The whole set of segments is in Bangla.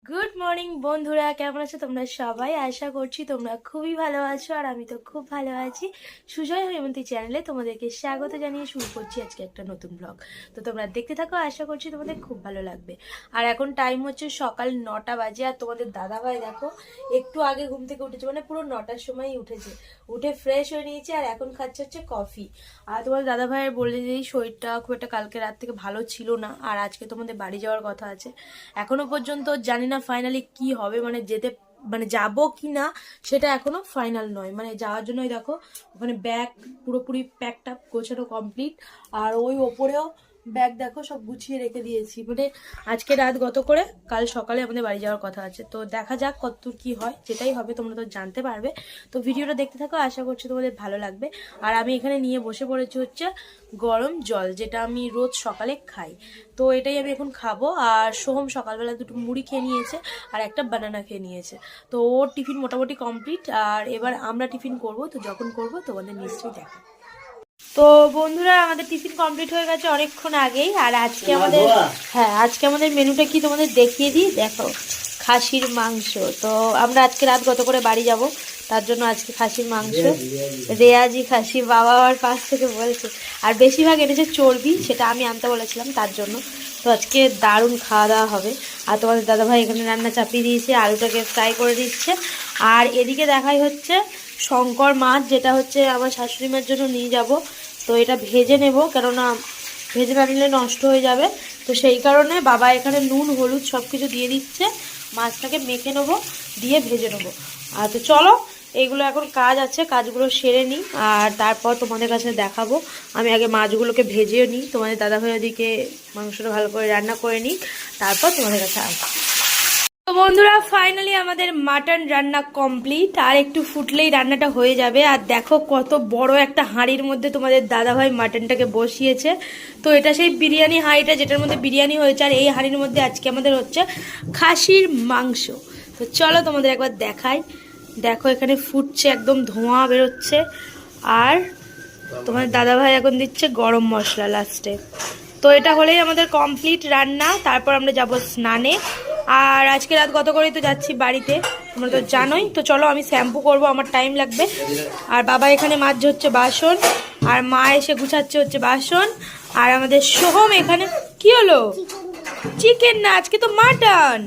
গুড মর্নিং বন্ধুরা, কেমন আছো তোমরা সবাই? আশা করছি তোমরা খুবই ভালো আছো, আর আমি তো খুব ভালো আছি। সুজয় হেমন্তী চ্যানেলে তোমাদেরকে স্বাগত জানিয়ে শুরু করছি আজকে একটা নতুন ব্লগ। তো তোমরা দেখতে থাকো, আশা করছি তোমাদের খুব ভালো লাগবে। আর এখন টাইম হচ্ছে সকাল 9টা বাজে, আর তোমাদের দাদাভাই দেখো একটু আগে ঘুম থেকে উঠেছে, মানে পুরো 9টার সময়ই উঠেছে। উঠে ফ্রেশ হয়ে নিয়েছে আর এখন খাচ্ছে হচ্ছে কফি। আর তোমাদের দাদাভাইয়ের বলে যে শরীরটা খুব একটা কালকে রাত থেকে ভালো ছিল না, আর আজকে তোমাদের বাড়ি যাওয়ার কথা আছে। এখনো পর্যন্ত জানি না ফাইনালি কি হবে, মানে যেতে মানে যাব কি না সেটা এখনো ফাইনাল নয়। মানে যাওয়ার জন্যই দেখো ওখানে ব্যাগ পুরোপুরি প্যাকড আপ গোছানো কমপ্লিট, আর ওই ওপরেও ব্যাগ দেখো সব গুছিয়ে রেখে দিয়েছি। মানে আজকে রাত গত করে কাল সকালে আমাদের বাড়ি যাওয়ার কথা আছে। তো দেখা যাক কতদূর কি হয়, যেটাই হবে তোমরা তো জানতে পারবে। তো ভিডিওটা দেখতে থাকো, আশা করছি তোমাদের ভালো লাগবে। আর আমি এখানে নিয়ে বসে পড়েছি হচ্ছে গরম জল, যেটা আমি রোজ সকালে খাই। তো এটাই আমি এখন খাবো। আর সোহম সকালবেলা দুটো মুড়ি খেয়ে নিয়েছে আর একটা বানানা খেয়ে নিয়েছে। তো ওর টিফিন মোটামুটি কমপ্লিট, আর এবার আমরা টিফিন করব। তো যখন করব তোমাদের নিশ্চয়ই দেখো। তো বন্ধুরা, আমাদের টিফিন কমপ্লিট হয়ে গেছে অনেকক্ষণ আগেই। আর আজকে আমাদের আজকে আমাদের মেনুটা কি তোমাদের দেখিয়ে দিই, দেখো। খাসির মাংস। তো আমরা আজকে রাত গত করে বাড়ি যাব, তার জন্য আজকে খাসির মাংস। রেয়াজি খাসি, বাবা আমার পাশ থেকে বলছে। আর বেশিরভাগ এনেছে চর্বি, সেটা আমি আনতে বলেছিলাম তার জন্য। তো আজকে দারুণ খাওয়া দাওয়া হবে। আর তোমাদের দাদাভাই এখানে রান্না চাপিয়ে দিয়েছে, আলুটাকে ফ্রাই করে দিচ্ছে। আর এদিকে দেখাই হচ্ছে শঙ্কর মাছ, যেটা হচ্ছে আমার শাশুড়ি মার জন্য নিয়ে যাব। তো এটা ভেজে নেব, কেননা ভেজে না নিলে নষ্ট হয়ে যাবে। তো সেই কারণে বাবা এখানে নুন হলুদ সব কিছু দিয়ে দিচ্ছে। মাছটাকে মেখে নেবো, দিয়ে ভেজে নেবো। আর তো চলো, এইগুলো এখন কাজ আছে, কাজগুলো সেরে নিই, আর তারপর তোমাদের কাছে দেখাবো। আমি আগে মাছগুলোকে ভেজেও নিই, তোমাদের দাদাভাই ওদিকে মাংসটা ভালো করে রান্না করে নিই, তারপর তোমাদের কাছে আসবো। তো বন্ধুরা, ফাইনালি আমাদের মাটন রান্না কমপ্লিট। আর একটু ফুটলেই রান্নাটা হয়ে যাবে। আর দেখো কত বড় একটা হাঁড়ির মধ্যে তোমাদের দাদাভাই মাটনটাকে বসিয়েছে। তো এটা সেই বিরিয়ানি হাঁড়িটা যেটার মধ্যে বিরিয়ানি হয়েছে, আর এই হাঁড়ির মধ্যে আজকে আমাদের হচ্ছে খাসির মাংস। তো চলো তোমাদের একবার দেখাই। দেখো এখানে ফুটছে, একদম ধোঁয়া বেরোচ্ছে। আর তোমার দাদাভাই এখন দিচ্ছে গরম মশলা লাস্টে। তো এটা হলেই আমাদের কমপ্লিট রান্না, তারপর আমরা যাব স্নানে। আর আজকে রাত গত করেই তো যাচ্ছি বাড়িতে, তোমরা তো জানোই। তো চলো, আমি শ্যাম্পু করব, আমার টাইম লাগবে। আর বাবা এখানে মাজছে হচ্ছে বাসন, আর মা এসে গুছাচ্ছে হচ্ছে বাসন। আর আমাদের সোহম এখানে কি হলো? চিকেন না, আজকে তো মাটন।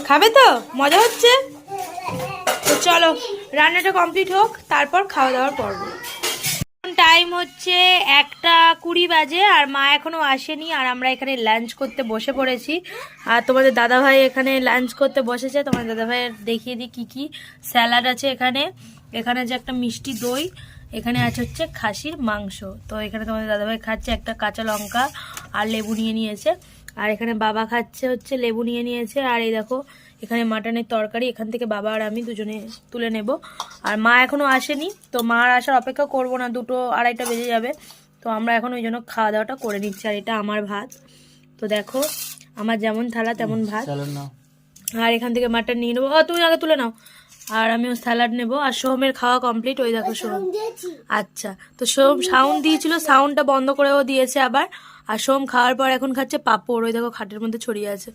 খাবে তো? মজা হচ্ছে। তো চলো, রান্নাটা কমপ্লিট হোক, তারপর খাওয়া দাওয়ার পর্ব। টাইম হচ্ছে 1:20 বাজে, আর মা এখনো আসেনি। আর আমরা এখানে লাঞ্চ করতে বসে পড়েছি। আর তোমাদের দাদাভাই এখানে লাঞ্চ করতে বসেছে। তোমাদের দাদাভাইয়ের দেখিয়ে দিই কি কি স্যালাড আছে এখানে। এখানে যে একটা মিষ্টি দই, এখানে আছে হচ্ছে খাসির মাংস। তো এখানে তোমাদের দাদাভাই খাচ্ছে, একটা কাঁচা লঙ্কা আর লেবু নিয়ে নিয়েছে। আর এখানে বাবা খাচ্ছে হচ্ছে লেবু নিয়ে নিয়েছে। আর এই দেখো এখানে মাটনের তরকারি, এখান থেকে বাবা আর আমি দুজনে তুলে নেব। আর মা এখনো আসেনি, তো মার আসার অপেক্ষা করব না, 2-2:30 বেজে যাবে। তো আমরা এখন ওই জন্য খাওয়া দাওয়াটা করে নিচ্ছি। আর এটা আমার ভাত। তো দেখো আমার যেমন থালা তেমন ভাত। আর এখান থেকে মাটন নিয়ে নেবো, তুমি আগে তুলে নাও। আর আমিও স্যালাড নেব। আর সোহমের খাওয়া কমপ্লিট, ওই দেখো সোহম। আচ্ছা, তো সোহম সাউন্ড দিয়েছিল, সাউন্ডটা বন্ধ করেও দিয়েছে আবার। আর সোহম খাওয়ার পর এখন খাচ্ছে পাঁপড়, ওই দেখো খাটের মধ্যে ছড়িয়ে আছে।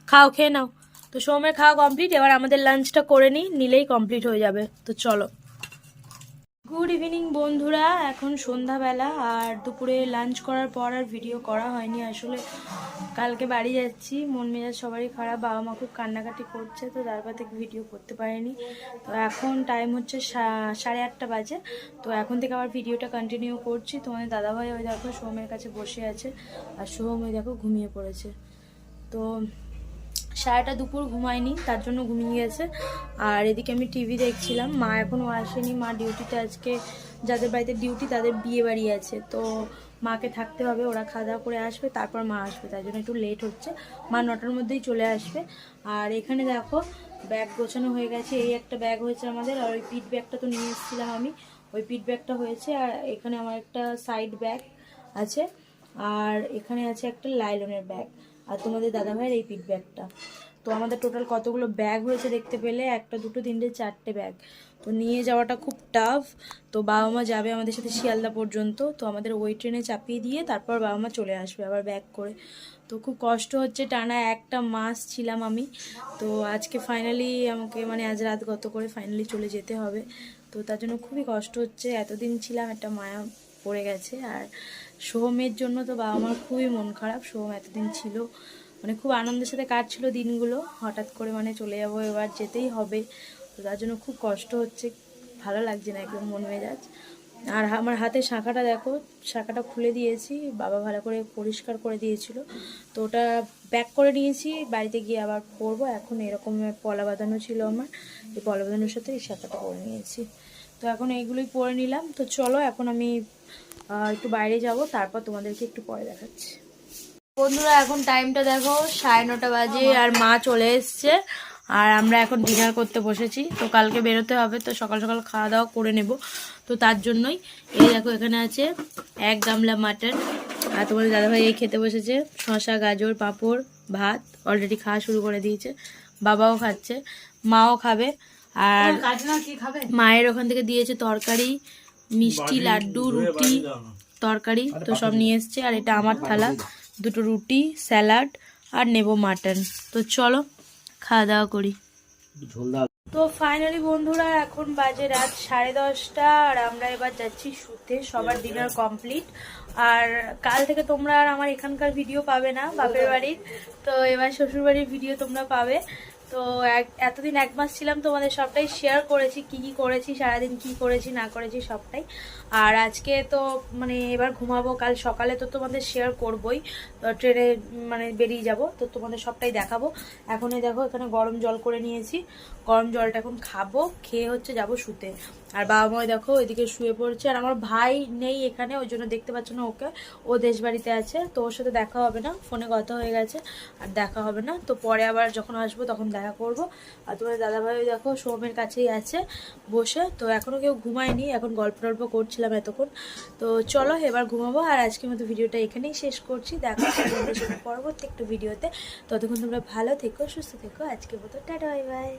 খাও, খেয়ে নাও। তো সোহমের খাওয়া কমপ্লিট, এবার আমাদের লাঞ্চটা করে নিলেই কমপ্লিট হয়ে যাবে। তো চলো। গুড ইভিনিং বন্ধুরা, এখন সন্ধ্যাবেলা। আর দুপুরে লাঞ্চ করার পর আর ভিডিও করা হয়নি আসলে। কালকে বাড়ি যাচ্ছি, মন মেজাজ সবারই খারাপ, বাবা মা খুব কান্নাকাটি করছে, তো তারপর থেকে ভিডিও করতে পারিনি। তো এখন টাইম হচ্ছে 8:30 বাজে। তো এখন থেকে আবার ভিডিওটা কন্টিনিউ করছি। তোমাদের দাদাভাই ওই দেখো সোহমের কাছে বসে আছে, আর সোহম ওই দেখো ঘুমিয়ে পড়েছে। তো সারাটা দুপুর ঘুমায়নি, তার জন্য ঘুমিয়ে গেছে। আর এদিকে আমি টিভি দেখছিলাম। মা এখনও আসেনি, মা ডিউটিতে আজকে, যাদের বাড়িতে ডিউটি তাদের বিয়ে বাড়ি আছে। তো মাকে থাকতে হবে, ওরা খাওয়া দাওয়া করে আসবে, তারপর মা আসবে, তাই জন্য একটু লেট হচ্ছে। মা 9টার মধ্যেই চলে আসবে। আর এখানে দেখো ব্যাগ গোছানো হয়ে গেছে। এই একটা ব্যাগ হয়েছে আমাদের, আর ওই পিঠ ব্যাগটা তো নিয়ে এসেছিলাম আমি, ওই পিঠ ব্যাগটা হয়েছে। আর এখানে আমার একটা সাইড ব্যাগ আছে, আর এখানে আছে একটা লাইলনের ব্যাগ, আর তোমাদের দাদাভাইয়ের এই পিঠ ব্যাগটা। তো আমাদের টোটাল কতগুলো ব্যাগ হয়েছে দেখতে পেলে, 1 2 3 4টে ব্যাগ। তো নিয়ে যাওয়াটা খুব টাফ। তো বাবা মা যাবে আমাদের সাথে শিয়ালদা পর্যন্ত, তো আমাদের ওই ট্রেনে চাপিয়ে দিয়ে তারপর বাবা মা চলে আসবে আবার ব্যাগ করে। তো খুব কষ্ট হচ্ছে, টানা 1 মাস ছিলাম আমি। তো আজকে ফাইনালি আমাকে মানে আজ রাত গত করে ফাইনালি চলে যেতে হবে। তো তার জন্য খুবই কষ্ট হচ্ছে, এতদিন ছিলাম, একটা মায়া পড়ে গেছে। আর সোহমের জন্য তো বাবা মার খুবই মন খারাপ, সোহম এতদিন ছিল, মানে খুব আনন্দের সাথে কাটছিল দিনগুলো, হঠাৎ করে মানে চলে যাবো, এবার যেতেই হবে। তো তার জন্য খুব কষ্ট হচ্ছে, ভালো লাগছে না একদম মন মেজাজ। আর আমার হাতে শাঁখাটা দেখো, শাঁখাটা খুলে দিয়েছি, বাবা ভালো করে পরিষ্কার করে দিয়েছিল। তো ওটা ব্যাক করে নিয়েছি, বাড়িতে গিয়ে আবার পরবো। এখন এরকম পলা বাঁধানো ছিল আমার, এই পলা বাঁধানোর সাথে এই শাঁখাটা পরে নিয়েছি। তো এখন এইগুলোই পরে নিলাম। তো চলো এখন আমি একটু বাইরে যাব, তারপর তোমাদেরকে একটু পরে দেখাচ্ছি। বন্ধুরা এখন টাইমটা দেখো 9:30 বাজে, আর মা চলে এসছে, আর আমরা এখন ডিনার করতে বসেছি। তো কালকে বেরোতে হবে, তো সকাল সকাল খাওয়া দাওয়া করে নেব। তো তার জন্যই এই দেখো এখানে আছে 1 গামলা মাটন, আর তোমাদের দাদাভাই এই খেতে বসেছে, শসা গাজর পাঁপড় ভাত অলরেডি খাওয়া শুরু করে দিয়েছে, বাবাও খাচ্ছে, মাও খাবে। আর মায়ের ওখান থেকে দিয়েছে তরকারি, মিষ্টি, লাড্ডু, রুটি, তরকারি, তো সব নিয়ে এসছে। আর এটা আমার থালা, 2টো রুটি, স্যালাড, আর নেব মাটন। তো চলো খাওয়া দাওয়া করি। তো ফাইনালি বন্ধুরা এখন বাজে রাত 10:30, আর আমরা এবার যাচ্ছি শুতে, সবার ডিনার কমপ্লিট। আর কাল থেকে তোমরা আর আমার এখানকার ভিডিও পাবে না বাপের বাড়ির, তো এবার শ্বশুর বাড়ির ভিডিও তোমরা পাবে। তো এতদিন 1 মাস ছিলাম, তোমাদের সবটাই শেয়ার করেছি, কি কি করেছি সারাদিন, কি করেছি না করেছি সবটাই। আর আজকে তো মানে এবার ঘুমাবো, কাল সকালে তো তোমাদের শেয়ার করবই, ট্রেনে মানে বেরিয়ে যাব, তো তোমাদের সবটাই দেখাবো। এখন এই দেখো এখানে গরম জল করে নিয়েছি, গরম জলটা এখন খাবো, খেয়ে হচ্ছে যাব শুতে। আর বাবা মা দেখো এদিকে শুয়ে পড়ছে, আর আমার ভাই নেই এখানে, ওই জন্য দেখতে পাচ্ছ না ওকে, ও দেশ বাড়িতে আছে, তো ওর সাথে দেখা হবে না, ফোনে কথা হয়ে গেছে, আর দেখা হবে না। তো পরে আবার যখন আসবো তখন দেখা করব। আর তোমার দাদাভাই দেখো সোমের কাছেই আছে বসে, তো এখনও কেউ ঘুমায়নি, এখন গল্প টল্প করছিলাম এতক্ষণ। তো চলো এবার ঘুমাবো, আর আজকের মতো ভিডিওটা এখানেই শেষ করছি। দেখা হচ্ছে পরবর্তী একটা ভিডিওতে, ততক্ষণ তোমরা ভালো থেকো, সুস্থ থেকো, আজকের মতো টাটা বাই বাই।